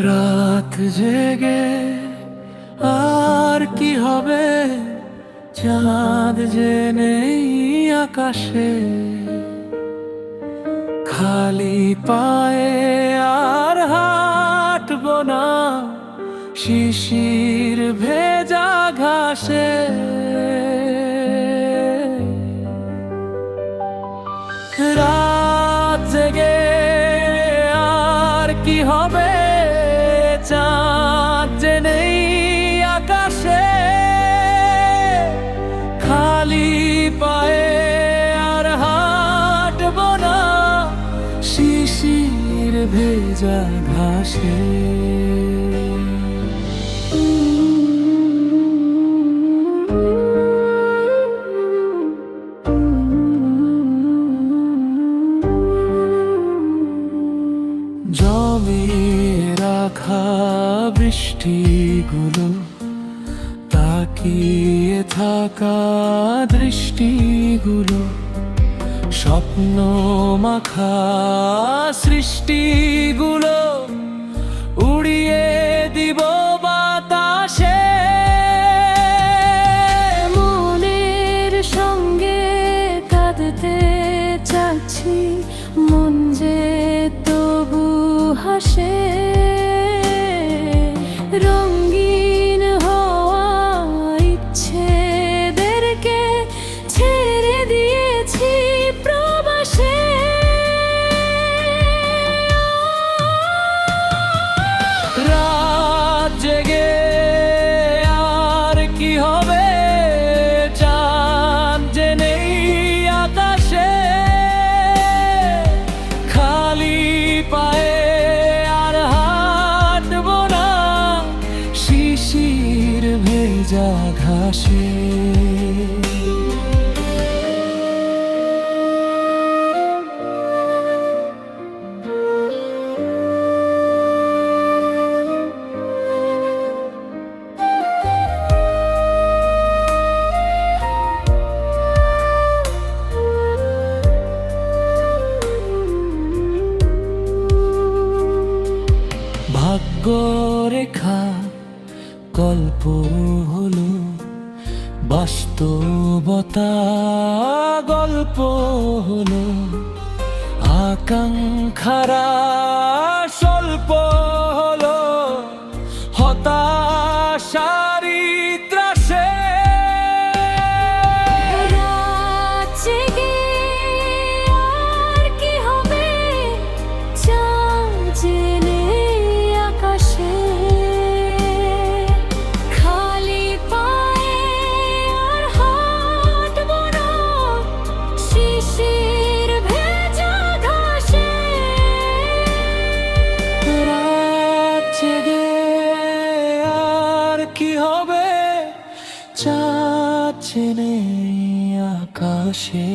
রাত জেগে আর কি হবে, চাঁদ যে নেই আকাশে। খালি পায়ে আর হাঁটবো না শিশির ভেজা ঘাসে। রাত জেগে আর কি হবে, চাঁদ যে নেই আকাশে। খালি পায়ে আর হাঁটবো না শিশির ভেজা ঘাসে। জমিয়ে রাখা বৃষ্টিগুলো, তাকিয়ে থাকা দৃষ্টিগুলো, স্বপ্ন মাখা সৃষ্টিগুলো উড়িয়ে দিব বাতাসে। মনের সঙ্গে কাঁদতে চাচ্ছি, মন যে তবু হাসে। রঙিন হওয়া ইচ্ছেদেরকে ছেড়ে দিয়েছি প্রবাসে। রাত জেগে আর কি হবে, চাঁদ যে নেই আকাশে। খালি পায়ে আর হাঁটবো না শিশির ভেজা ঘাসে। ভাগ্যরেখা গল্প হলো, বাস্তবতা গল্প হলো। আকাঙ্ক্ষারা স্বল্প হলো, হতাশারি ত্রাসে। রাত জেগে আর কি হবে, চাঁদ যে নেই আকাশে। খালি পায়ে আর হাঁটবো না শিশির ভেজা ঘাসে। রাত জেগে আর কি হবে, চাঁদ যে নেই আকাশে।